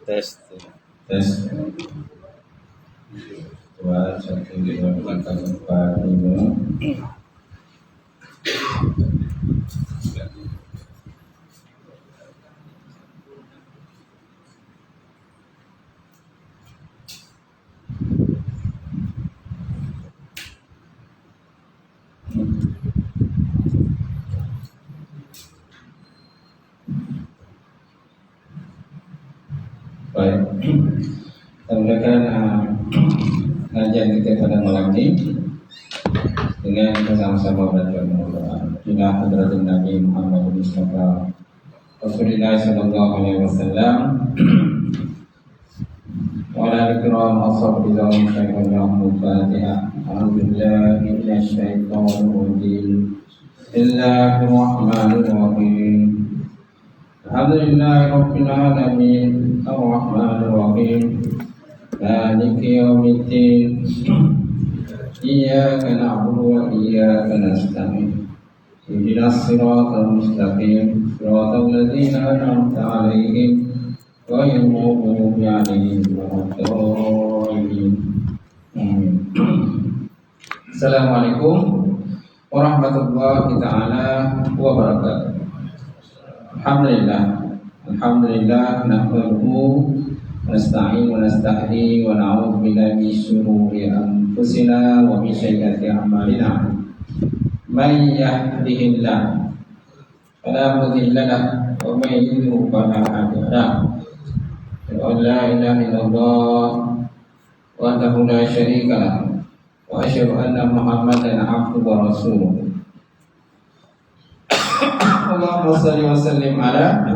Tes, tes. Dua, satu, dua, tiga, empat, lima. Baik, kita mulakan kajian kita pada malam ini dengan bersama-sama baca Al-Quran. Ila hadratin Nabi Muhammad Mustafa Rasulullah sallallahu alaihi wasallam wa ala al-kiram ashabi zawm syaikhul Fatihah. A'udzubillahi minasyaitonir rajim. Bismillahirrahmanirrahim. Alhamdulillahi rabbil alamin. Ar-Rahmanir-Rahim. Maliki yaumiddin. Iyyaka na'budu wa iyyaka nasta'in. Ihdinas siratal mustaqim. Siratal ladzina an'amta 'alaihim ghairil maghdubi 'alaihim waladdallin. Amin. Assalamualaikum warahmatullahi taala wabarakatuh. Alhamdulillah nahmaduhu wa nasta'in wa nastahdi wa na'udzu billahi min shururi anfusina wa min sayyiati a'malina. May yahdihillahu fala mudilla lahu wa may yudlil fala hadiya lahu. La ilaha illallah wahdahu la syarika lahu wa asyhadu anna Muhammadan 'abduhu wa rasuluh. Allahumma shalli wa sallim ala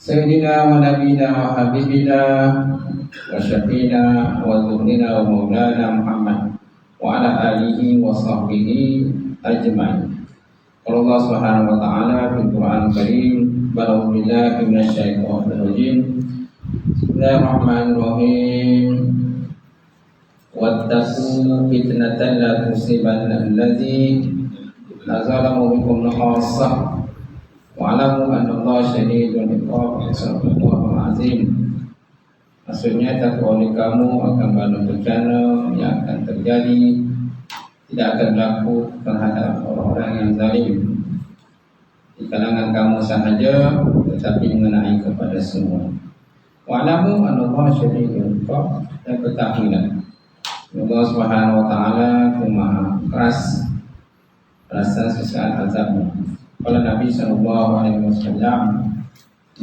Sayyidina wa Nabiyina wa Habibina wa Syafiina wa Zuhrina wa Maulana Muhammad wa ala alihi wa sahbihi ajma'in. Allah subhanahu wa ta'ala fil Quran Karim, ba'udzu billahi minasy syaithanir rajim. Bismillahirrahmanirrahim. Wattaqu fitnatan la tusibanna alladzina zalamu minkum khassah. Wa'alamu annallaha syadidul iqab. Sadaqallahul azim. Maksudnya takwa oleh kamu akan banyak bencana yang akan terjadi, tidak akan berlaku terhadap orang-orang yang zalim di kalangan kamu sahaja, tetapi mengenai kepada semua. Wa'alamu annallaha syadidul iqab. Dan ketahuilah Allah Subhanahu wa taala Maha keras rasa siksa azabnya. Qala Nabi sallallahu alaihi wasallam,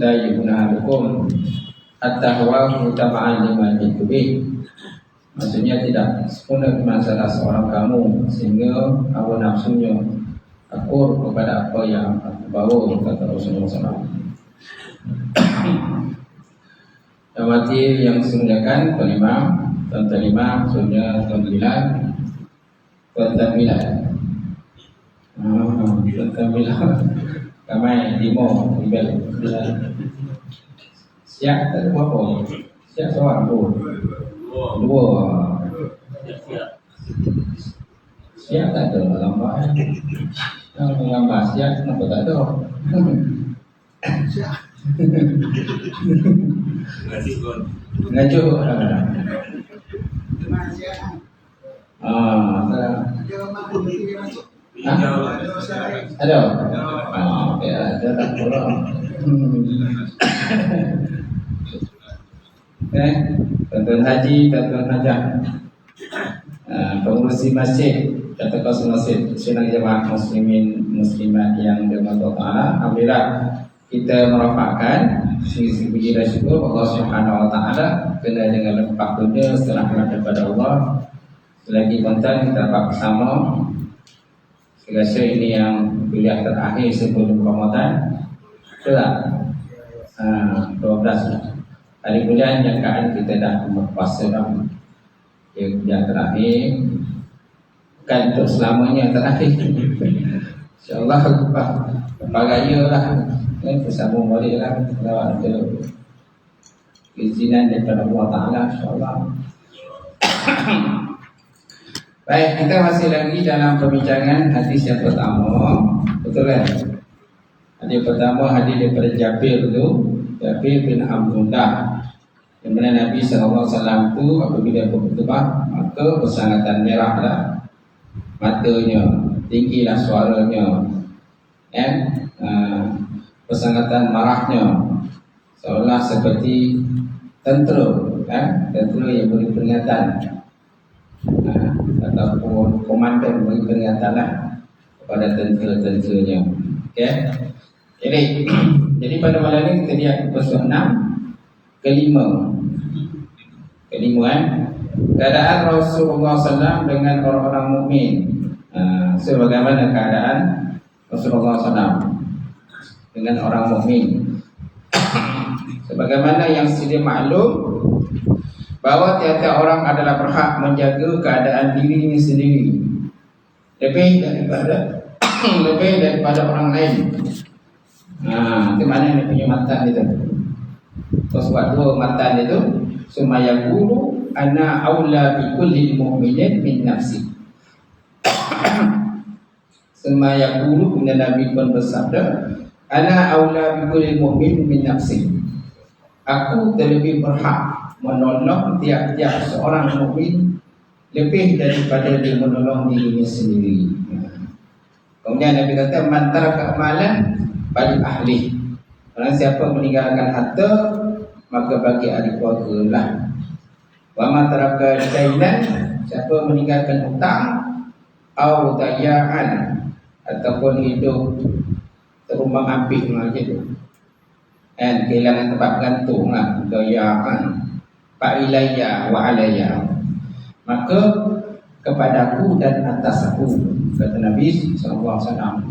la yunahadukum hatta hawahu tab'an lima jitubi. Maksudnya tidak sempurna masalah seorang kamu sehingga hawa nafsunya akur kepada apa yang aku bawa, kata Rasulullah SAW. Mati yang dimuliakan kelima, tuan terlima, sudah tuan sembilan, tuan sembilan. Tuan bilang ramai lima ibal siap tak ada apa siap seorang dua siap tak ada lambat yang lambat siap kenapa tak ada ngajuk ada. Ya, ada tak boleh. Tuan haji, tuan hajah, pengurusi masjid, kata kawasan masjid, senang jemaah muslimin muslimat yang dirahmati Allah Taala. Alhamdulillah kita merafakkan sisi puji dan syukur Allah Subhanahu Wa Taala kena dengan lepas dunia setelah daripada Allah. Selagi kontan kita dapat bersama. Saya rasa ini yang kuliah terakhir sebelum Ramadan. Itulah 12 hari bulan jangkaan kita dah berpuasa dah. Yang terakhir bukan untuk selamanya terakhir. InsyaAllah lepas raya lah bersambung balik lah kalau ada keizinan daripada Allah Ta'ala, InsyaAllah. Baik, kita masih lagi dalam perbincangan hadis yang pertama. Betul kan? Hadis pertama hadis daripada Jabir tu, Jabir bin Abdullah. Yang mana Nabi SAW tu apabila berkhutbah, maka bersangatan merahlah matanya, tinggilah suaranya, bersangatan marahnya, seolah seperti tentera, tentera yang beri peringatan. Ataupun komandan beri peringatanlah kepada tentera-tenteranya. Okey. Jadi pada malam ini kita lihat episod 6 kelima keadaan Rasulullah SAW dengan orang-orang mukmin. Sebagaimana keadaan Rasulullah SAW dengan orang mukmin. Sebagaimana yang sedia maklum bahawa tiap-tiap orang adalah berhak menjaga keadaan dirinya sendiri lebih daripada orang lain. Itu mana dia punya matan itu. Sebab dua matan itu, sumayaqulu ana aula bi kulli mu'minin min nafsi. Sumayaqulu, kemudian Nabi pun bersabda, ana aula bi kulli mu'minin min nafsi. Aku terlebih berhak menolong tiap-tiap seorang mukmin lebih daripada dia menolong dirinya sendiri. Kemudian Nabi kata, man taraka malan bagi ahli. Orang siapa meninggalkan harta, maka bagi ahli keluarga lah. Wa man taraka dainan, siapa meninggalkan hutang, au dayaan, ataupun hidup terumbang ambing macam tu, kehilangan tempat bergantung lah, dayaan. Fa'ilayya wa alayya, maka kepadaku dan atas aku, kata Nabi SAW.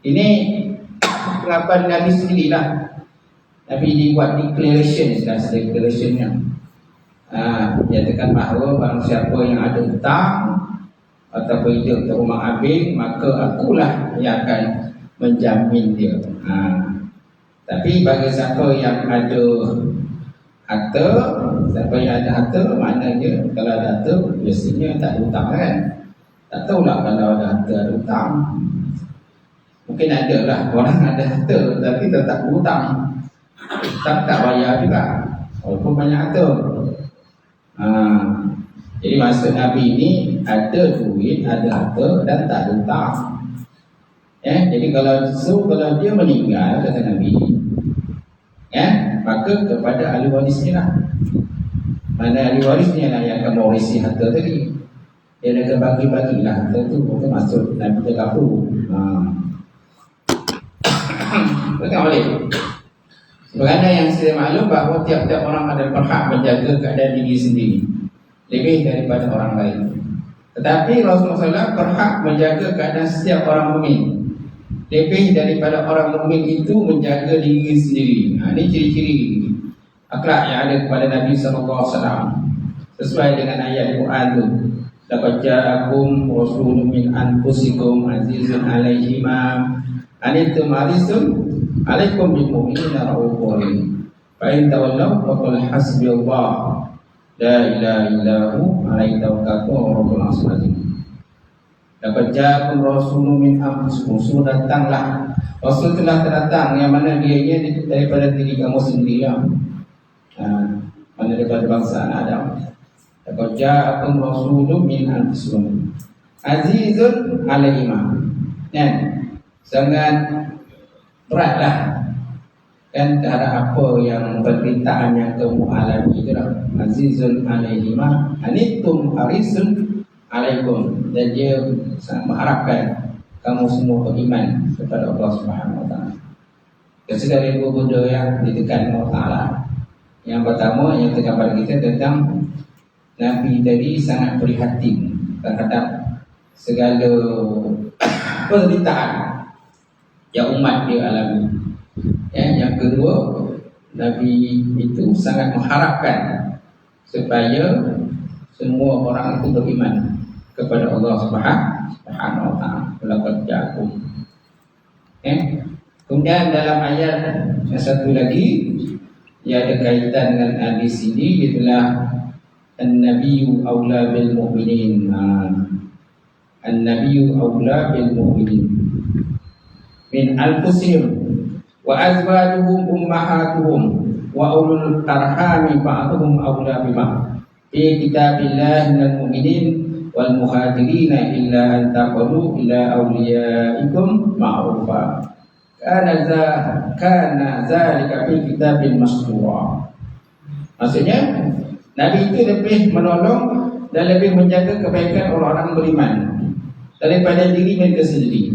Ini pengakuan Nabi sendirilah. Nabi dibuat declarationnya. Nyatakan bahawa barang siapa yang ada hutang ataupun hidup terumbang ambing, maka akulah yang akan menjamin dia. Tapi bagi siapa yang ada harta, siapa yang ada harta, maknanya kalau ada harta, biasanya tak ada hutang kan? Tak tahulah kalau ada harta, ada hutang. Mungkin ada lah orang ada harta tapi tetap hutang, tak bayar juga walaupun banyak harta. Jadi maksud Nabi ini ada duit, ada harta dan tak ada hutang. Jadi kalau dia meninggal, kata Nabi, maka kepada ahli warisnya lah. Mana ahli warisnya lah yang akan mewarisi harta tadi. Dia akan bagi-bagilah harta tu. Itu maksud Nabi tergabung. Bukan boleh. Sebagaimana yang saya maklum bahawa tiap-tiap orang ada berhak menjaga keadaan diri sendiri lebih daripada orang lain. Tetapi Rasulullah SAW berhak menjaga keadaan setiap orang mukmin lebih daripada orang mukmin itu menjaga diri sendiri. Ini ciri-ciri akhlak yang ada kepada Nabi SAW sesuai dengan ayat Quran itu. Laqad ja'akum rasulun min anfusikum azizun 'alaihi ma anittum harisun 'alaikum bil mu'minina ra'ufur rahim. Fa in tawallaw faqul hasbiyallah la ilaha illa hu 'alaihi tawakkaltu wa rabbul 'arsyil 'azim. Dapat ja'akum rasulun min anfusikum, datanglah Rasul telah datang, yang mana dia daripada diri kamu sendiri, mana daripada bangsa Adam. Dapat ja'akum rasulun min anfusikum azizun 'alaihi ma, sangat beratlah terhadap apa yang penderitaan yang kamu alami itu lah. Azizun 'alaihi ma anittum harisun alaikum, dan dia sangat mengharapkan kamu semua beriman kepada Allah Subhanahu Wa Taala. Segala dua benda yang ditekan Allah Taala. Yang pertama yang tergambar kita tentang Nabi tadi sangat prihatin terhadap segala penderitaan yang umat dia alami. Yang kedua, Nabi itu sangat mengharapkan supaya semua orang itu beriman kepada Allah Subhanahu Wa Taala. Laqad ja'akum. Kemudian dalam ayat yang satu lagi, ia ada kaitan dengan hadis ini, itulah An-nabiyyu aula bil mu'minin. An-nabiyyu aula bil mu'minin min anfusihim wa azwajuhum ummahatuhum wa ulul arhami ba'duhum aula bima fi kitabillahi minal mu'minin wal muhajirina illa an taqulu ila awliyaikum ma'rufa kana zalika fi kitabil mastura. Maksudnya Nabi itu lebih menolong dan lebih menjaga kebaikan orang-orang beriman daripada diri mereka sendiri.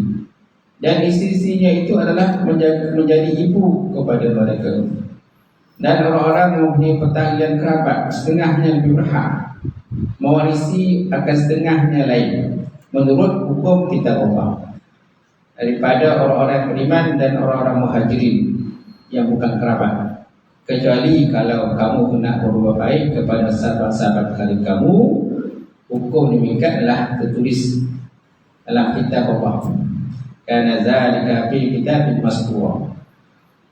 Dan istri-istrinya itu adalah menjadi ibu kepada mereka. Dan orang-orang yang mempunyai pertanggungan kerabat, setengahnya lebih berhak mewarisi akan setengahnya lain menurut hukum kitab Allah daripada orang-orang beriman dan orang-orang muhajirin yang bukan kerabat. Kecuali kalau kamu nak berbuat baik kepada sahabat-sahabat kalian kamu, hukum demikian adalah tertulis dalam kitab Allah. Kana zalika fi kitabil mastur.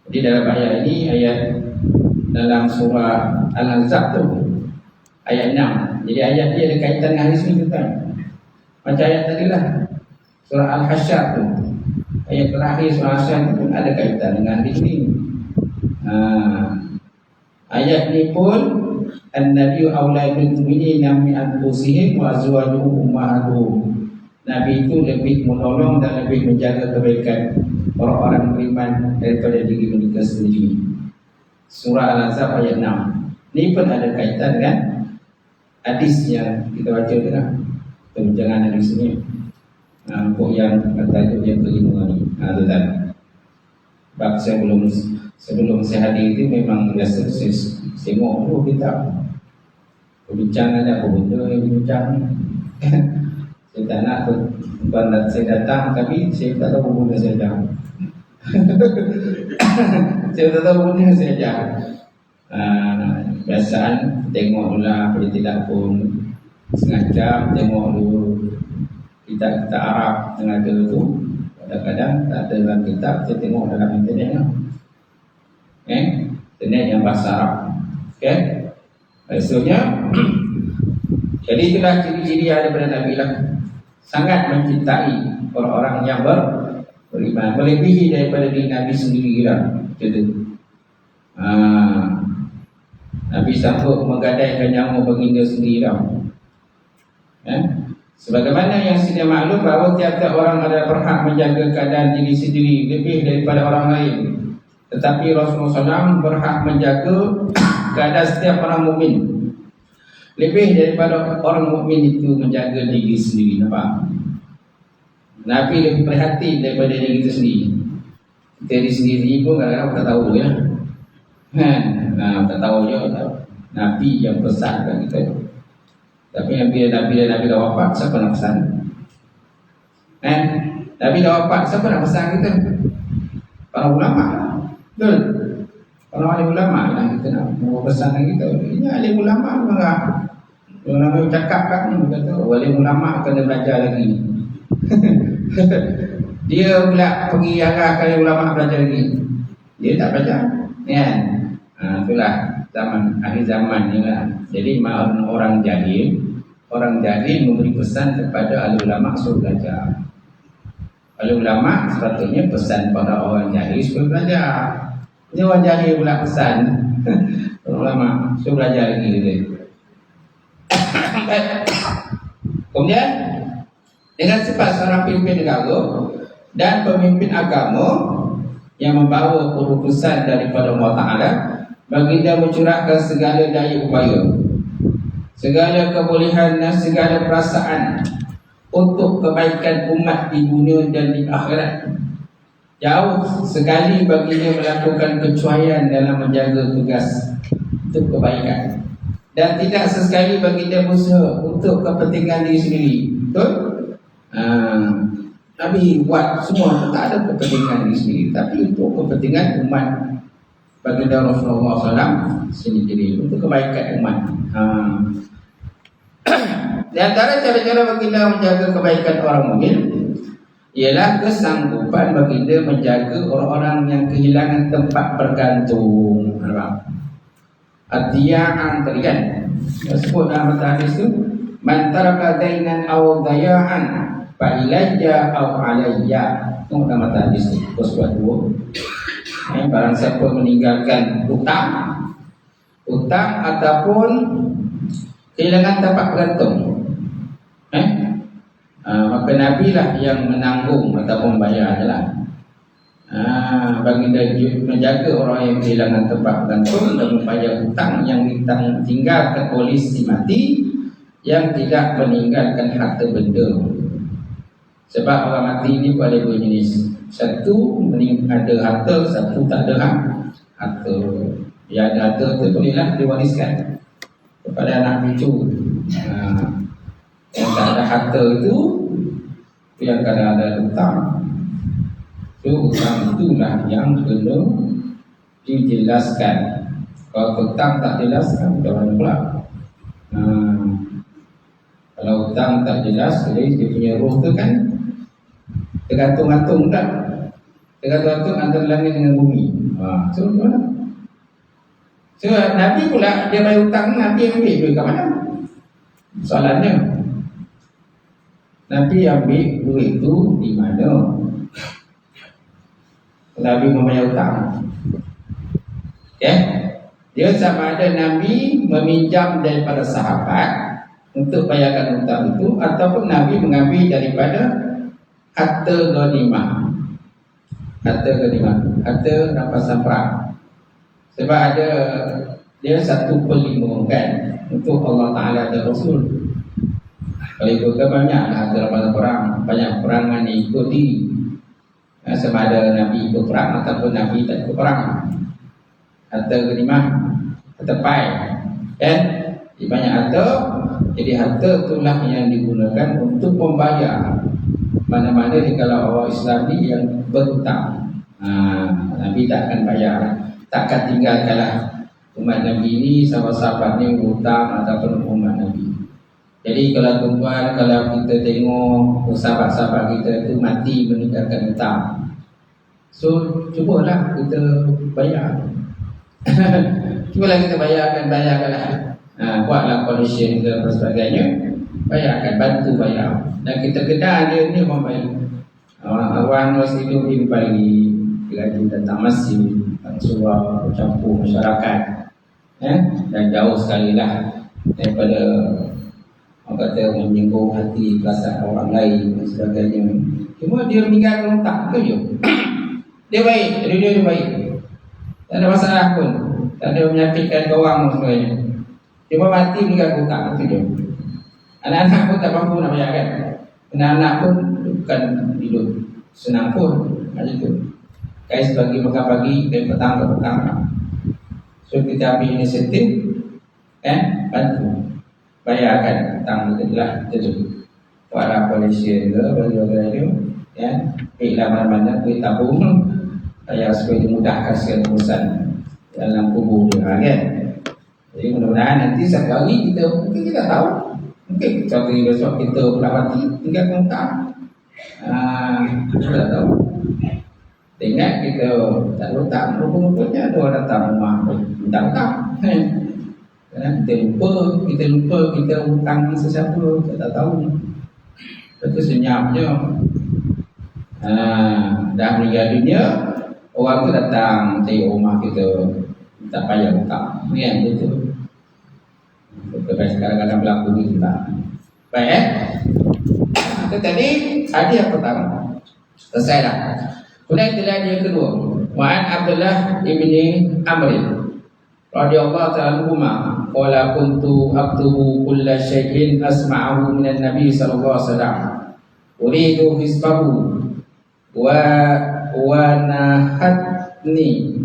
Jadi dalam ayat ini, ayat dalam surah Al-Ahzab tu, ayat 6. Jadi ayat ini ada kaitan dengan hadis ni tuan. Macam ayat tadi lah, surah Al-Hasyr tu, ayat terakhir surah Al-Hasyr pun ada kaitan dengan hadis ni. Ayat ni pun an-nabiyyu aula bil mu'minina min anfusihim wa azwajuhum ummahatuhum. Nabi itu lebih menolong dan lebih menjaga kebaikan orang-orang beriman daripada diri mereka sendiri. Surah Al-Ahzab ayat 6. Ini pun ada kaitan dengan hadis yang kita baca tadi. Perbincangan hadis ini. Untuk yang tajuk yang kelima ni. Tuan. Sebab sebelum saya hadir itu memang biasa saya tengok dulu kita berbincang ada apa benda yang berbincang. Saya tak nak tuan saya datang tapi saya tak tahu benda saya datang. Saya tak tahu benda saya datang. Biasaan tengok dulu lah, kalau tidak pun setengah jam tengok dulu kita Arab tengah tu. Kadang-kadang tak ada dalam kitab, saya tengok dalam internet lah. Internet yang bahasa Arab. Maksudnya jadi itulah ciri-ciri yang ada pada Nabi lah. Sangat mencintai orang-orang yang beriman, melebihi daripada diri Nabi sendiri lah. Macam Nabi sanggup menggadaikan nyawa baginda sendiri lah. Sebagaimana yang sedia maklum bahawa tiap-tiap orang ada berhak menjaga keadaan diri sendiri lebih daripada orang lain. Tetapi Rasulullah SAW berhak menjaga keadaan setiap orang mukmin lebih daripada orang mukmin itu menjaga diri sendiri. Nampak? Nabi lebih perhatian daripada diri kita sendiri. Diri sendiri pun kadang-kadang tak tahu ya. Tak tahu je. Nabi yang pesan kat kita. Tapi Nabi dah wafat, siapa nak pesan? Nabi dah wafat, siapa nak pesan kita? Para ulama lah. Betul? Para alim ulama lah kita nak pesan kita. Ini alim ulama marah. Kalau Nabi cakap kan, kata alim ulama kena belajar lagi. Dia pula pergi arahkan ulama belajar lagi. Dia tak belajar. Itulah zaman akhir zaman ni lah. Jadi orang jahil memberi pesan kepada ahli ulama suruh belajar. Ahli ulama sepatutnya pesan pada orang jahil suruh belajar. Ini orang jahil pula pesan ulama suruh belajar lagi dia. Kemudian dengan sifat seorang pemimpin negara dan pemimpin agama yang membawa keputusan daripada Allah Ta'ala, baginda mencurahkan segala daya upaya, segala kebolehan dan segala perasaan untuk kebaikan umat di dunia dan di akhirat. Jauh sekali baginda melakukan kecuaian dalam menjaga tugas untuk kebaikan, dan tidak sesekali baginda berusaha untuk kepentingan diri sendiri. Betul? Nabi buat semua tak ada kepentingan diri sendiri, tapi untuk kepentingan umat baginda Rasulullah SAW sendiri, untuk kebaikan umat. Di antara cara-cara baginda menjaga kebaikan orang mukmin ialah kesanggupan baginda menjaga orang-orang yang kehilangan tempat bergantung. Ad-diya'an tadi kan. Sebut dalam hadis tu, man taraka dainan aw daya'an fa ilayya aw alayya. Itu dalam hadis tu. Sebut dua. Barang siapa meninggalkan hutang ataupun kehilangan tempat bergantung, maka Nabi lah yang menanggung ataupun bayar je lah. Bagi dia menjaga orang yang kehilangan tempat bergantung dan membayar hutang yang ditinggalkan oleh si mati yang tidak meninggalkan harta benda. Sebab orang mati ni ada dua jenis. Satu ada harta, satu tak ada harta. Yang ada harta tu bolehlah diwariskan kepada anak cucu. Yang tak ada harta itu yang kadang ada hutang. Hutang itulah yang perlu dijelaskan. Kalau hutang tak jelaskan, macam mana pula? Kalau hutang tak jelas, jadi dia punya roh tu kan tergantung-gantung tak? Tergantung-gantung antara langit dengan bumi. So macam mana? So Nabi pula dia bayar hutang, Nabi ambil duit kat mana? Soalannya, Nabi ambil duit tu di mana? Nabi membayar hutang. Dia sama ada Nabi meminjam daripada sahabat untuk bayarkan hutang itu, ataupun Nabi mengambil daripada harta ghanimah. Harta rampasan perang. Sebab ada dia 1/5 kan untuk Allah Ta'ala dan Rasul. Kalau ikut banyak harta rampasan perang, banyak perangan diikuti. Sama ada Nabi ikut perang ataupun Nabi tak ikut perang. Harta ghanimah, harta pai, kan? Banyak harta. Jadi harta itulah yang digunakan untuk membayar mana-mana kalau orang Islam ni yang berhutang. Nabi tak akan bayar, takkan tinggalkanlah umat Nabi ni, sahabat-sahabat ni berhutang ataupun umat Nabi. Jadi kalau tuan, kalau kita tengok sahabat-sahabat kita tu mati meninggalkan hutang, so cubalah kita bayar. Cubalah kita bayarkanlah. Buatlah pollution ke apa sebagainya, bayarkan, bantu bayar. Dan kita kena dia ni orang baik. Orang masih hidup di pagi, gaji datang masih surau bercampur masyarakat, dan jauh sekali lah daripada orang kata menyinggung hati perasaan orang lain dan sebagainya. Cuma dia meninggalkan hutang tu je. Dia baik, dia baik, tak ada masalah pun, tak ada menyakitkan orang dan sebagainya. Cuma mati meninggalkan hutang tu je. Anak-anak pun tak mampu nak bayar kan. Anak-anak pun bukan hidup senang pun macam tu. Kais bagi makan pagi dan petang ke petang. So kita ambil inisiatif, bantu bayarkan hutang kita lah. Itu para polisi ke bagi-bagi itu, baiklah mana-mana duit tabung bayar supaya dimudahkan segala urusan dalam kubur dia kan. Jadi mudah-mudahan nanti satu hari mungkin kita tahu, mungkin suatu hari besok kita pula mati tinggalkan hutang. Kita tak tahu. Ingat kita tak ada hutang, rupa-rupanya ada orang datang rumah minta hutang. Kita lupa kita hutang ni sesiapa, kita tak tahu. Itu senyapnya. Dah meninggal dunia, orang tu datang tengok rumah kita, tak payah hutang. Ni yang betul. Betul kadang-kadang berlaku ni kita. Baik itu tadi hadiah pertama. Selesai dah. Kemudian kita lihat yang kedua. Wa'an Abdullah ibni Amr radhiyallahu ta'ala anhuma qala kuntu aktubu kulla syai'in asma'ahu minan nabi sallallahu alaihi wasallam uridu hisbahu wa nahatni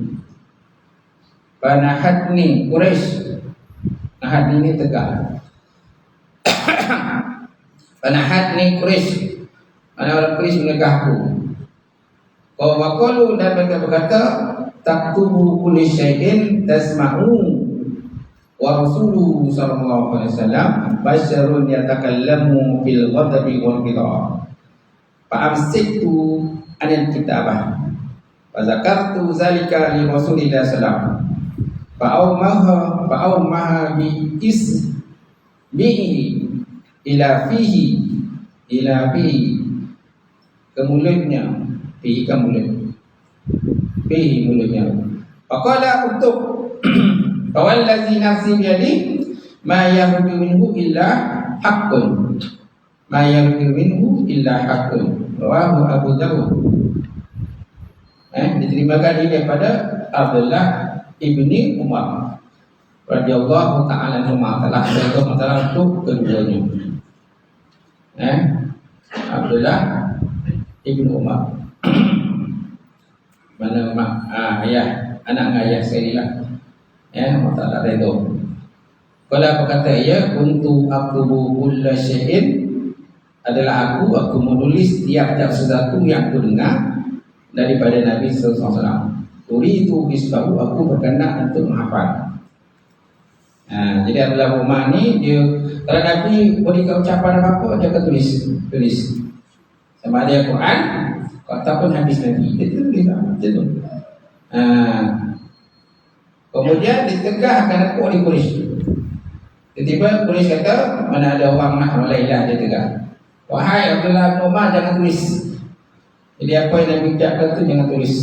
Quraisy. Nahat ini tegak. Nahatni Quraisy, mana orang Quraisy menegahku. Kau waqalu, dan mereka berkata taktubu kulli syai'in tasma'u wa rasuluhu sallallahu alaihi wasallam basyarun yatakallamu fil ghadabi wal qida. Fa amsiktu anil kitabah fa zakartu zalika li rasulillah sallallahu alaihi wasallam fa'aumaha bi isbihi ila fihi ke mulutnya, fihi ke mulut, fihi mulutnya. Faqala uktub fawallazi nafsi biyadi ma yakhruju minhu illa haqqun, ma yakhruju minhu illa haqqun, rawahu Abu Dawud. Diterima ini daripada Abdullah ibni Umar radhiyallahu ta'ala anhu, masalah untuk keduanya. Abdullah ibnu Umar mana ayah, anak ayah sekali lah, Allah Ta'ala redha. Kalau apa kata ia, untuk aktubu kulla syai'in, adalah aku menulis tiap-tiap sesuatu yang aku dengar daripada Nabi sallallahu alaihi wasallam. Uridu hisbahu, aku berkenan untuk menghafal. Jadi Abdullah Umar ni, dia kalau Nabi berikan ucapan apa-apa, dia akan tulis. Sama ada Quran ataupun hadis Nabi, dia tulis lah, macam tu. Kemudian ditegahkan aku oleh Quraisy. Tiba-tiba Quraisy kata, mana ada orang nak Lailah, dia tegak. Wahai Abdullah bin Umar, jangan tulis. Jadi apa yang Nabi ucapkan tu jangan tulis.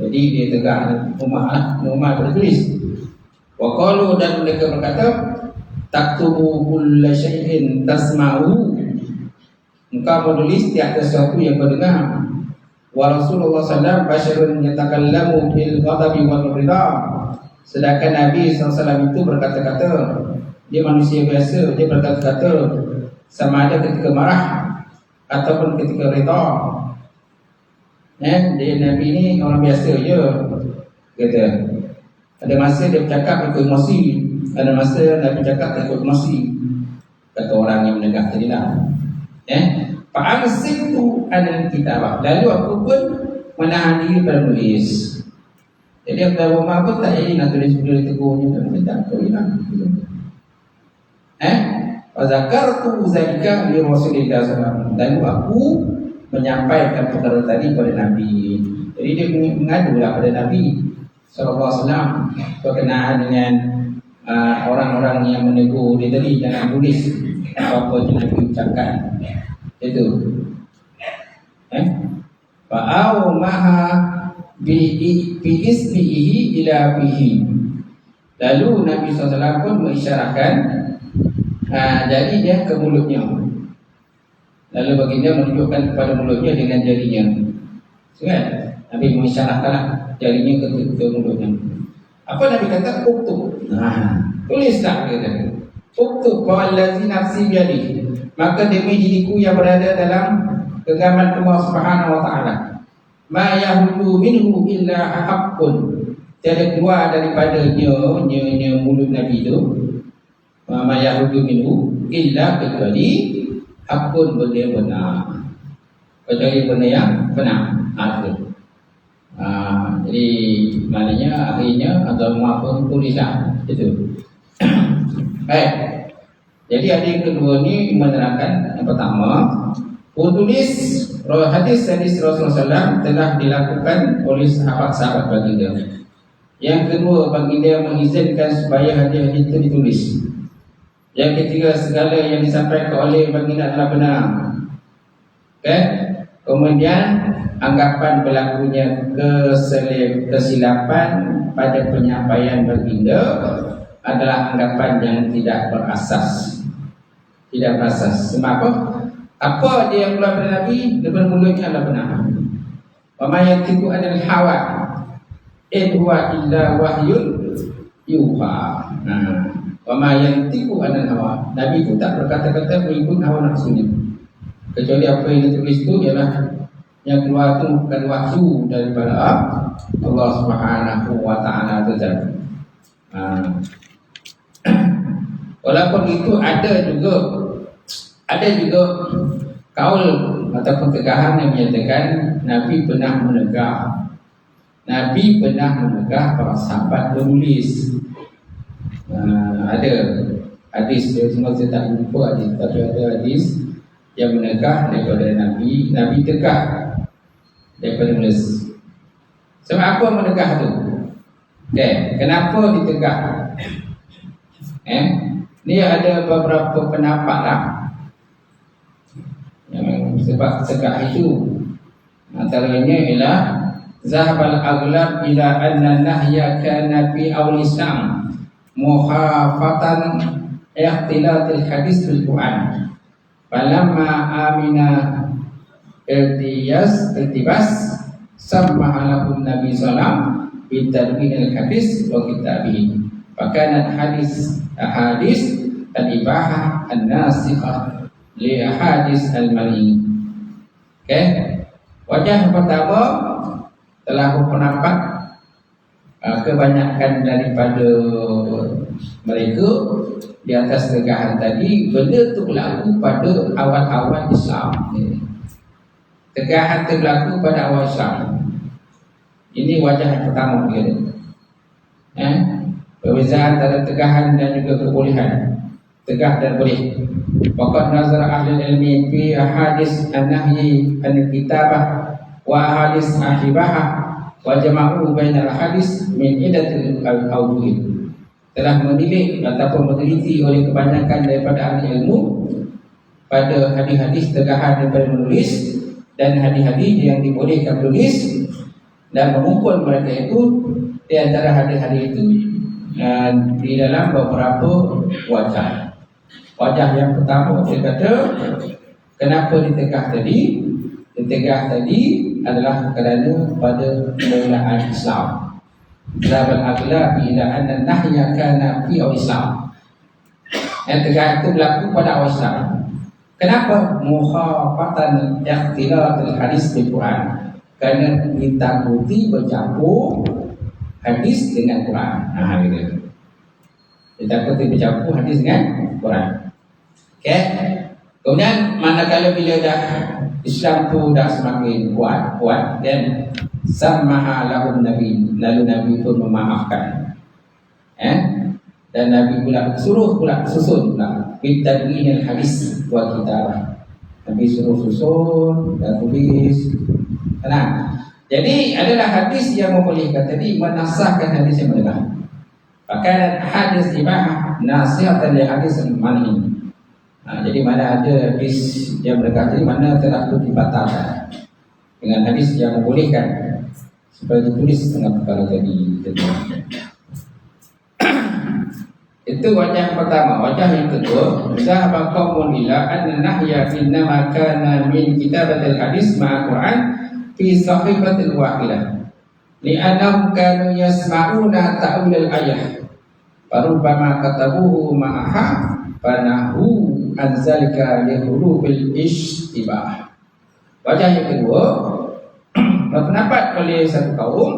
Jadi dia tegak Umar bertulis. Wa qalu, dan mereka berkata, taktubu kulla syai'in tasma'u, engkau menulis tiap sesuatu yang kau dengar. Wa Rasulullah sallallahu alaihi wasallam basyarun yatakallamu bil ghadabi wal ridha, sedangkan Nabi SAW itu berkata-kata, dia manusia biasa, dia berkata-kata sama ada ketika marah ataupun ketika ridha. Dia Nabi ni orang biasa je, kata. Ada masa dia bercakap ikut emosi, ada masa Nabi cakap ikut emosi, kata orang yang menegak tadi lah. Fa'amsiktu anil kitabah, lalu aku pun menahan diri pada menulis. Jadi Abdullah Umar pun tak jadi nak tulis benda tegurnya, tapi tak tahu lah. Fazakartu zalika li Rasulillah sallallahu alaihi wasallam, lalu aku menyampaikan perkara tadi kepada Nabi. Jadi dia mengadu lah pada Nabi sallallahu alaihi wasallam berkenaan dengan orang-orang yang menegur dia tadi, jangan tulis apa-apa yang Nabi ucapkan. Itu. Fa'au maha bi isbihi ila bihi. Lalu Nabi SAW pun mengisyaratkan jari dia ke mulutnya. Lalu baginda menunjukkan kepada mulutnya dengan jarinya. Kan? Nabi mengisyaratkan jarinya ke mulutnya. Apa Nabi kata? Uktub. Tulislah kata. Uktub wallazi nafsi biyadihi, maka demi diriku yang berada dalam genggaman Allah Subhanahu wa taala, ma yahudu minhu illa haqqun, tiada keluar daripada nya mulut Nabi itu, ma yahudu minhu illa, kecuali haqqun, benda yang benar, kecuali benda yang benar. Jadi maknanya akhirnya agama pun tulisan itu. Baik. Jadi ada yang kedua ni menerangkan, yang pertama, penulis hadis Rasulullah SAW telah dilakukan oleh sahabat-sahabat baginda. Yang kedua, baginda mengizinkan supaya hadis-hadis itu ditulis. Yang ketiga, segala yang disampaikan oleh baginda adalah benar. Okay? Kemudian anggapan berlakunya kesilapan pada penyampaian baginda adalah anggapan yang tidak berasas. Tidak berasas. Sebab apa? Apa dia yang keluar dari Nabi daripada mulutnya adalah benar. Wa ma yantiqu anil hawa in huwa illa wahyun yuha. Wa ma yantiqu anil hawa. Nabi itu tak berkata-kata mengikut hawa nafsunya. Kecuali apa yang ditulis itu ialah yang keluar itu bukan wahyu daripada Allah Subhanahu wa taala saja. Walaupun itu ada juga kaul ataupun tegahan yang menyatakan Nabi pernah menegah para sahabat menulis. Ada hadis, semua saya tak lupa hadis, tapi ada hadis yang menegah daripada Nabi tegak daripada menulis. Sebab apa menegah tu? Okey, kenapa ditegak? Ni ada beberapa pendapat lah. Sebab tegak itu antaranya ialah zahabal aghlab ila anna nahya kana fi awal Islam muhafatan ikhtilatil hadis bil Quran. Falamma amina iltibas sammahalahun Nabi sallam bitadwin al-hadis wa kitabihi. Fakanat hadis al-ibahah an-nasikhah li hadis al-mali. Okey. Wajah pertama telah berpendapat kebanyakan daripada mereka di atas tegahan tadi, benda itu berlaku pada awal-awal Islam. Tegahan itu berlaku pada awal Islam. Ini wajah yang pertama dia. Perbezaan antara tegahan dan juga kebolehan. Tegah dan boleh. Waqad nazar ahli ilmi fi hadis an-nahyi an-kitabah wa hadis ahibahah wa jama'u bainal hadis min iddatil awjuh. Telah menilik ataupun meneliti oleh kebanyakan daripada ahli ilmu pada hadis-hadis tegahan daripada menulis dan hadis-hadis yang dibolehkan menulis, dan mengumpul mereka itu di antara hadis-hadis itu di dalam beberapa wajah. Wajah yang pertama dia kata, kenapa ditegah tadi? Ditegah tadi adalah kerana pada permulaan Islam. Zabal aghlab ila anna nahya kana fi Islam. Yang tegah itu berlaku pada awal Islam. Kenapa? Muhafatan ikhtilatil hadis bil Quran. Kerana ditakuti bercampur hadis dengan Quran. Gitu. Ditakuti bercampur hadis dengan Quran. Okey. Kemudian manakala bila dah Islam tu dah semakin kuat dan samaha lahum Nabi, lalu Nabi pun memaafkan. Dan Nabi pula susun pula bitadwinil hadis wa kitabah. Nabi suruh susun dan tulis. Tenang. Jadi adalah hadis yang membolehkan tadi menasahkan hadis yang menegah. Bahkan hadis ibahah nasihatan li hadis al-mani. Jadi mana ada hadis yang menegah tadi, mana telah dibatalkan dengan hadis yang membolehkan seperti tulis setengah perkara tadi. Itu wajah pertama. Wajah yang kedua, zahaba qaumun ila anna nahya innama kana min kitabatil hadis ma'a Quran fi sahifatil wahidah li'annahum kanu yasma'una ta'wil al-ayah farubbama katabuhu ma'aha fanahu anzalika lihulubil ishtibah. Wajah yang kedua, berpendapat oleh satu kaum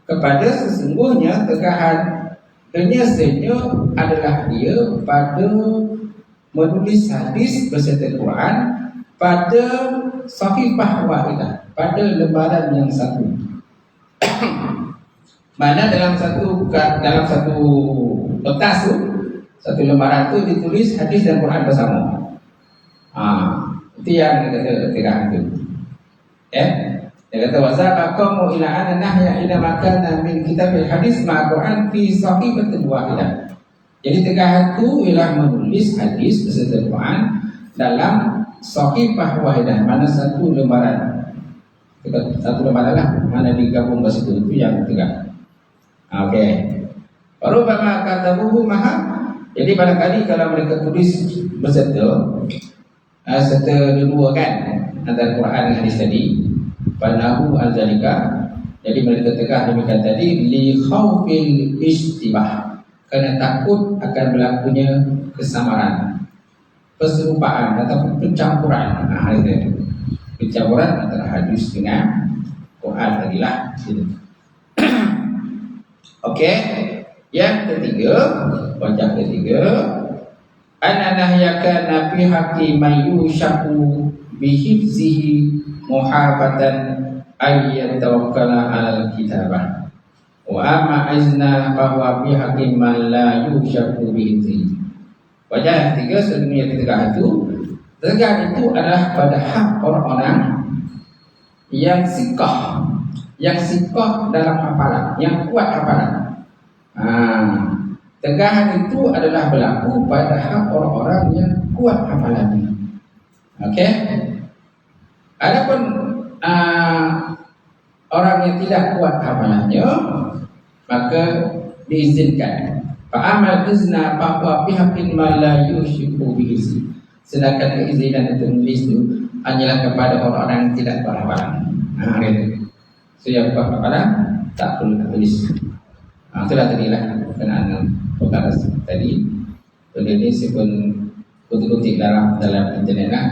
kepada sesungguhnya tegahan penyelesaiannya adalah dia pada menulis hadis beserta Quran pada sahifah wahidah, pada lembaran yang satu. Mana dalam satu kertas tu, satu lembaran tu ditulis hadis dan Quran bersama. Itu yang dia kata tegahan tu. Dia kata wazaqa qaumu ila anna nahya ila makana min kitabil hadis ma'a Quran fi sahifatin wahidah. Jadi tegahan tu ialah menulis hadis beserta Quran dalam sahifah wahidah, mana satu lembaran. Satu lembaran lah, mana digabung ke situ, itu yang tegak. Okey. Baru bama katabuhu maha. Jadi barangkali kalau mereka tulis beserta dua kan antara Quran dan hadis tadi, fanahu al-zalika. Jadi mereka tegak demikian tadi li khaufil ishtibah, kerana takut akan berlakunya kesamaran, perserupaan ataupun pencampuran. Pencampuran antara hadis dengan Quran tadilah. Okey. Yang ketiga, wajah ketiga, anna nahyaka nabi haqi mayyushaku bihifzihi muhabatan ayyatawakkala alal kitabah wa amma azna bahwa bihaqi man la yushaku bihifzihi. Wajah yang ketiga, sebenarnya ketegak itu, tegak itu adalah pada hak orang-orang yang sikah dalam hafalan, yang kuat hafalan. Tegahan itu adalah berlaku pada hak orang-orang yang kuat hafalannya. Okey. Adapun orang yang tidak kuat hafalannya, maka diizinkan. Fa'amal izna bahwa pihak ma la yushiku bihi. Sedangkan keizinan untuk menulis itu hanyalah kepada orang-orang yang tidak kuat hafalan. Siapa kuat hafalan tak perlu tulis. Itulah tadilah berkenaan perkara tadi. Benda ini pun kutip-kutip dalam internet lah,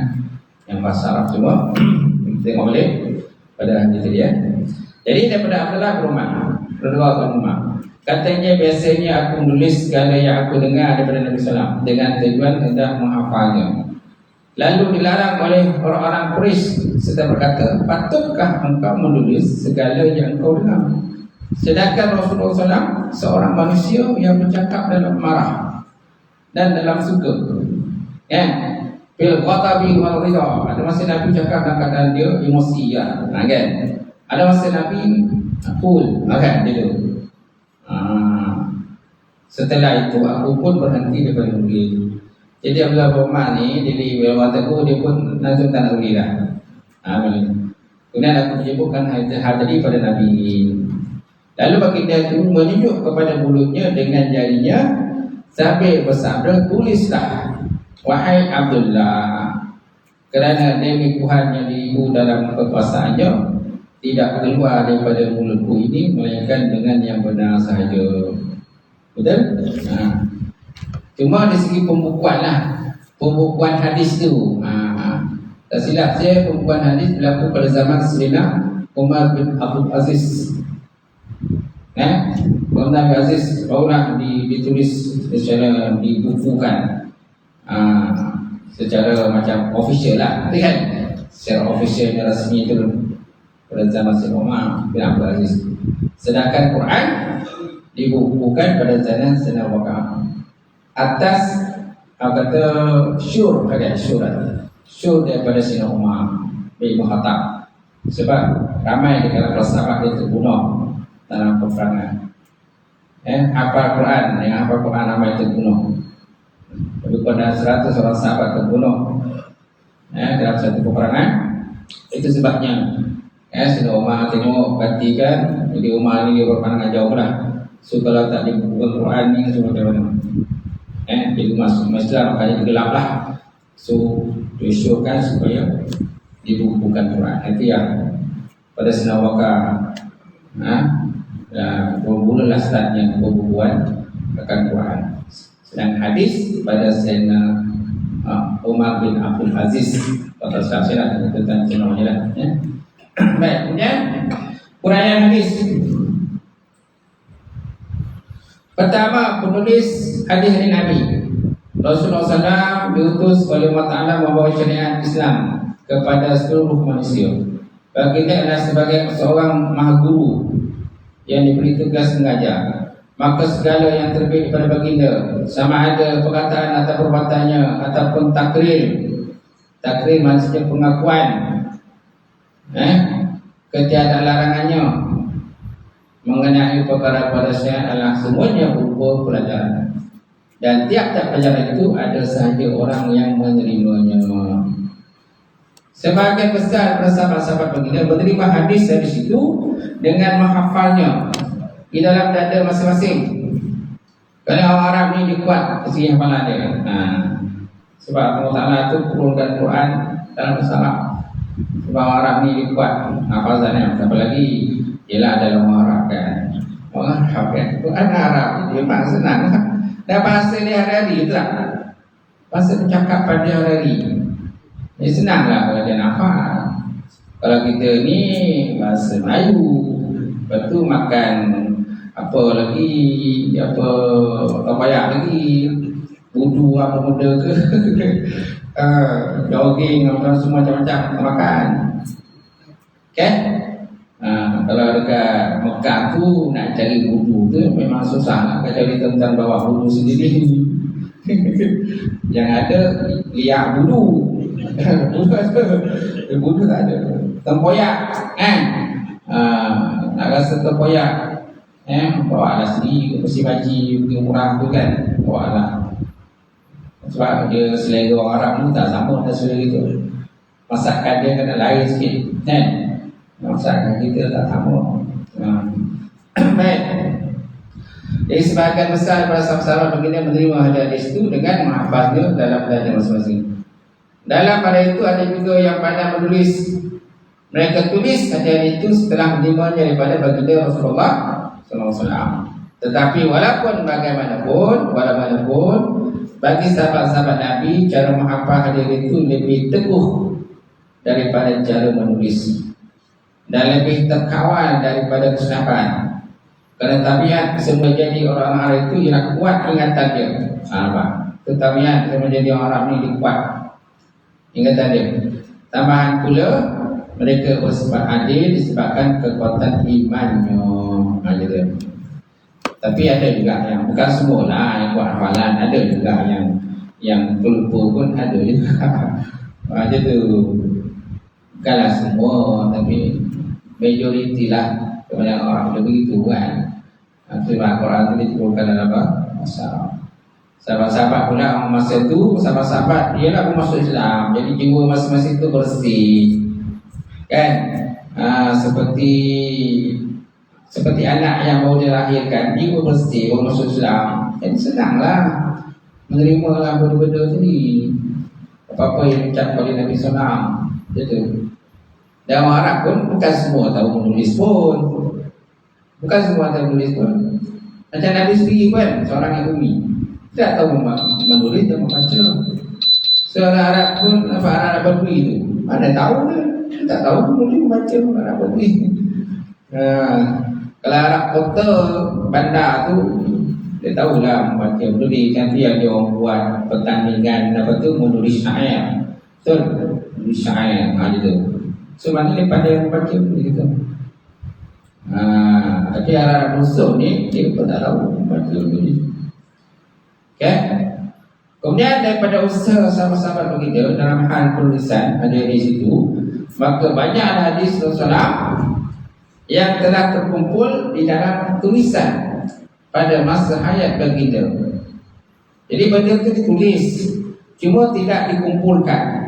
yang bahasa Arab semua tengok boleh pada hadis tadi ya. Jadi daripada Abdullah bin Umar radhiyallahu anhu, katanya biasanya aku menulis segala yang aku dengar daripada Nabi SAW dengan tujuan hendak menghafalnya. Lalu dilarang oleh orang-orang Quraisy serta berkata, patutkah engkau menulis segala yang engkau dengar? Sedangkan Rasulullah SAW seorang manusia yang bercakap dalam marah dan dalam suka, ya, bil ghadabi wal ridha. Ada masa Nabi cakap dalam keadaan dia emosi, ya, kan? Ada masa Nabi cool, kan? Gitu. Setelah itu aku pun berhenti daripada menulis. Jadi Abdullah bin Umar ni jadi waktu dia pun langsung tak nak menulis dah. Kemudian aku menyebutkan hal tadi pada Nabi. Lalu baginda itu menunjuk kepada mulutnya dengan jarinya sambil bersabda, tulislah wahai Abdullah, kerana demi Tuhan yang diriku dalam kekuasaannya tidak keluar daripada mulutku ini melainkan dengan yang benar sahaja. Betul? Cuma dari segi pembukuan lah, pembukuan hadis tu, tak silap saya, pembukuan hadis berlaku pada zaman Sayyidina Umar bin Abdul Aziz. Umar bin Aziz barulah ditulis secara dibukukan, secara macam official lah, kan? Secara official dan rasmi itu pada zaman Sayyidina Umar bin Abdul Aziz. Sedangkan Quran dibukukan pada zaman Sayyidina Abu Bakar atas kata syur daripada Sayyidina Umar bin Khattab, sebab ramai di kalangan sahabat yang terbunuh dalam peperangan. Hafal Quran, yang hafal Quran ramai terbunuh. Lebih pada 100 orang sahabat terbunuh dalam satu peperangan. Itu sebabnya Sayyidina Umar tengok gantikan. Jadi Umar ni dia berpandangan jauh lah. So kalau tak dibukukan Quran ni semua macam mana? Jadi masuk Islam makanya digelap lah. So disyurkan supaya dibukukan Quran. Itu yang pada Sayyidina Abu Bakar bermulalah startnya pembukuan akan Quran. Sedang hadis pada Sayyidina Umar bin Abdul Aziz. Kalau saya nak tentang Sayyidina Umar lah. Baik, kemudian uraian hadis. Pertama, penulis hadis dari Nabi. Rasulullah SAW diutus oleh Allah Ta'ala membawa syariat Islam kepada seluruh manusia. Baginda adalah sebagai seorang maha guru yang diberi tugas mengajar. Maka segala yang terbit daripada baginda, sama ada perkataan atau perbuatannya ataupun takrir maksudnya pengakuan, ketiadaan larangannya mengenai perkara pada syariat adalah semuanya berupa pelajaran. Dan tiap-tiap pelajaran itu ada sahaja orang yang menerimanya. Sebagian besar sahabat-sahabat baginda menerima hadis dari situ dengan menghafalnya di dalam dada masing-masing. Kerana orang Arab ni dia kuat segi hafalan dia. Sebab Allah Ta'ala itu turunkan Quran dalam bahasa Arab. Sebab orang Arab ni dia kuat hafazannya. Siapa lagi? Ialah ada orang Arab kan. Orang Arab kan. Quran Arab dia memang senang lah. Dan bahasa dia hari-hari tu lah. Bahasa bercakap pada hari-hari. Dia senang lah kalau dia hafal. Kalau kita ni bahasa Melayu, lepas tu makan apa lagi, apa tak payah lagi, wudu apa benda ke, jogging apa semua macam-macam makan. Okay? Kalau dekat Mekah tu nak cari wudu tu memang susah lah, kecuali tentang bawa wudu sendiri. Yang ada liak wudu. Wudu tak ada. Tempoyak kan? Nak rasa tempoyak Bawa lah sendiri besi baji yang murah tu kan, bawa lah. Sebab dia selera orang Arab ni tak sama dengan selera kita. Masakan dia kena lain sikit kan, masakan kita tak sama. Baik. Jadi sebahagian besar para sahabat baginda menerima hadis itu dengan menghafaznya dalam belajar masing-masing. Dalam pada itu ada juga yang pandai menulis. Mereka tulis hadis itu setelah menerimanya daripada baginda Rasulullah SAW. Tetapi walaupun bagaimanapun bagi sahabat-sahabat Nabi, cara menghafal hadis itu lebih teguh daripada cara menulis dan lebih terkawal daripada kesenapan. Kerana tabiat semua jadi orang Arab itu ialah kuat ingatan dia. Tabiat semua jadi orang Arab ni kuat ingatan dia. Tambahan pula mereka bersifat adil disebabkan kekuatan imannya. Gitu. Tapi ada juga yang bukan semua lah yang buat hafalan, ada juga yang pelupur pun ada juga. Macam tu. Bukanlah semua, tapi majoriti lah kebanyakan orang ada begitu kan. Sebab Al-Quran itu diturunkan dalam bahasa sahabat-sahabat pula masa itu, sahabat-sahabat ialah pun masuk Islam. Jadi jiwa masing-masing itu bersih kan. Seperti anak yang baru dilahirkan, jiwa bersih, baru masuk Islam. Jadi senanglah menerima benda-benda tadi, apa-apa yang diucapkan oleh Nabi SAW. Gitu. Dan orang Arab pun bukan semua tahu menulis pun. Bukan semua tahu menulis pun. Macam Nabi sendiri pun seorang yang umi, tidak tahu menulis dan membaca. Seorang Arab pun Arab Badui itu mana tahu kan? Tak tahu menulis membaca Arab Badui. Kalau Arab kota bandar tu dia tahulah membaca menulis. Nanti ada orang buat pertandingan apa tu menulis syair. Betul? Menulis syair gitu. So mana dia pandai membaca begitu. Tapi Arab musuh ni dia pun tak tahu membaca ni. Okay. Kemudian daripada usaha sahabat-sahabat begitu dalam hal penulisan ada di situ, maka banyak hadis Rasulullah yang telah terkumpul di dalam tulisan pada masa hayat baginda. Jadi benda itu ditulis, cuma tidak dikumpulkan.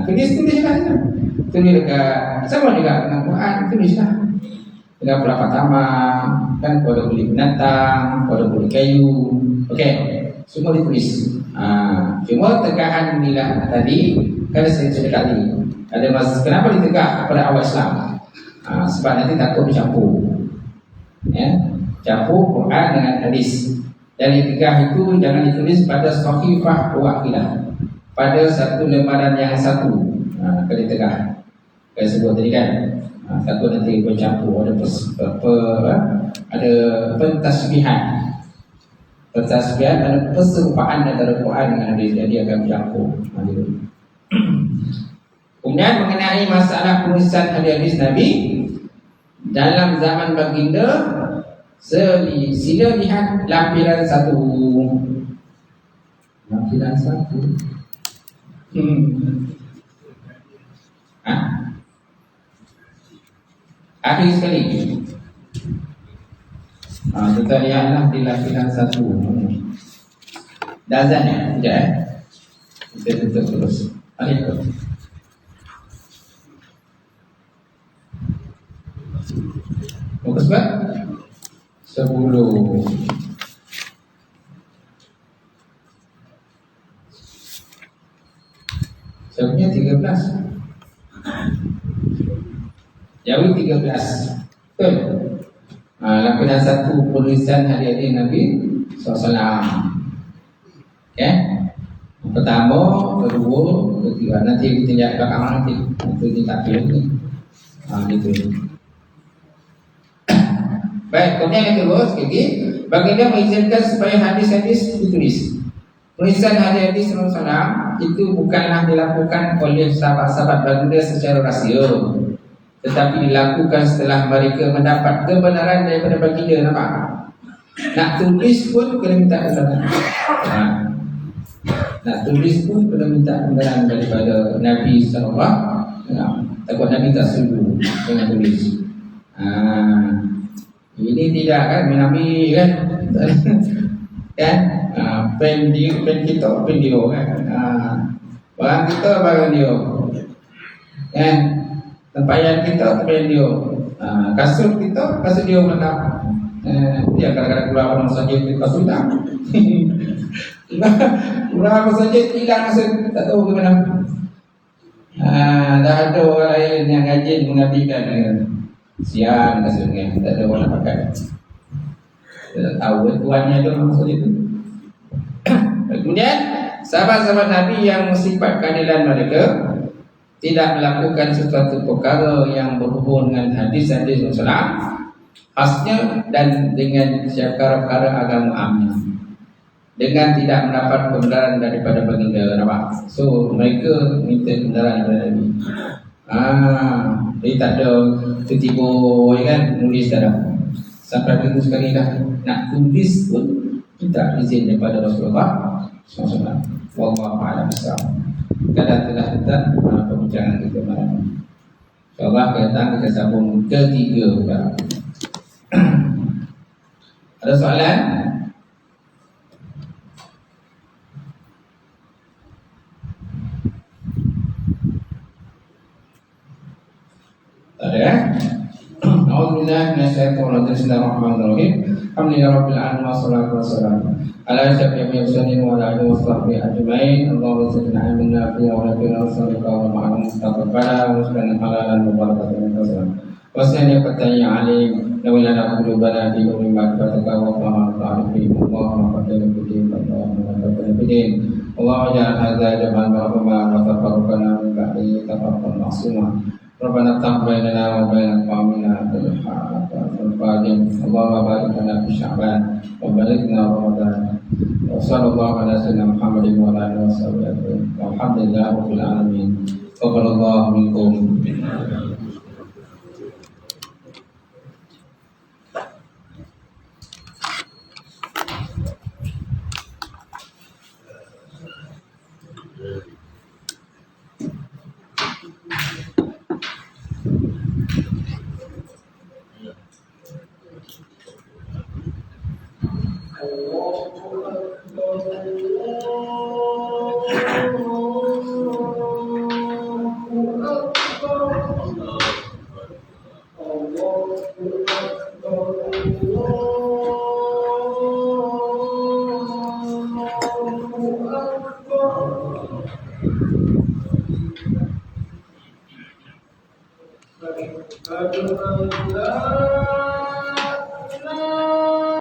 Tulis-tulislah. Tulis dekat sama juga dengan Quran, tulislah. Dengan pelapat taman, kan pada kulit binatang, pada kulit kayu. Okey, semua ditulis. Cuma tegahan inilah tadi, kan saya cerita tadi. Ada masa kenapa ditegak pada awal Islam? Sebab nanti takut bercampur. Ya, campur Quran dengan hadis. Dan ditegak itu jangan ditulis pada sahifah wahidah. Pada satu lembaran yang satu. Kalau ditegak. Saya sebut tadi kan. Takut nanti bercampur, ada pentasbihan. Pentasbihan ada perserupaan antara Quran dengan hadis, jadi akan bercampur. Kemudian mengenai masalah penulisan hadis Nabi dalam zaman baginda, sila lihat lampiran 1. Lampiran 1. Akhir sekali. Kita lihatlah di lampiran 1. Dazannya, sekejap kita tutup terus. Alaikum. Fokus kan? 10. Saya punya 13. Jauh 13. Betul. Lampiran 1 penulisan hadis Nabi SAW. Okay. Pertama, kedua, ketiga. Nanti kita lihat belakang nanti. Itu kita pilih ni. Gitu. Baik, kemudian yang kedua sekali, baginda mengizinkan supaya hadis-hadis ditulis. Penulisan hadis Rasulullah itu bukanlah dilakukan oleh sahabat-sahabat baginda secara rahsia, tetapi dilakukan setelah mereka mendapat kebenaran daripada baginda. Nampak? Nak tulis pun kena minta kebenaran. Nak tulis pun kena minta kebenaran daripada Nabi SAW. Takut Nabi tak setuju dengan tulis. Ini tidak kan Nabi kan kan pen kita pen dia kan barang kita barang dia kan tempayan kita tempayan dia kasut kita kasut dia meletak dia kadang-kadang keluar orang saja di kasut hilang keluar apa saja hilang kasut tak tahu ke mana. Dah ada orang lain yang rajin mengapikan siang kasutnya, tak ada orang pakai. Tak tahu tuannya tu maksud itu. Kemudian sahabat-sahabat Nabi yang sifat keadilan mereka tidak melakukan sesuatu perkara yang berhubung dengan hadis-hadis Rasulullah khasnya dan dengan perkara agama amnya, dengan tidak mendapat kebenaran daripada baginda Nabi. So mereka minta kebenaran daripada Nabi. Dia tak ada tiba-tiba kan nulis dah. Sampai itu sekali dah nak tulis pun kita izin daripada Rasulullah SAW. Wallahu a'lam bishawab. Kadang telah kita perbincangan kita malam ini. InsyaAllah kita sambung ketiga perkara. Ada soalan? A'udzubillahi minasyaitonir rajim. Bismillahirrahmanirrahim. Alhamdulillahirabbil alamin wassalatu wassalamu ala asyrafil mursalin wa ala alihi washabbihi ajmain. Allahumma salli ala nabiyyina wa ala rasulika wa ma'al mustaqbala wa sallallahu halalan mubarakatan wasallam. Wasani fatayya alim lawlana qulubana fi ummi ma'rifatika wa fahma ta'rifi. Allahumma qaddil bidin Allahumma qaddil bidin. Allahumma ja'al hadza jam'an marhuma wa tafarraqana min ba'di tafarruqan ma'suma. Rabbana taqabbal lana wa baina qaumina bil haqq wal fadil. Allahumma barik lana fi Sya'ban wa balighna Ramadan. Wa sallallahu ala sayyidina Muhammadin wa ala alihi wasallam. Walhamdulillahi rabbil alamin. Taqabbalallahu minkum. Aduh,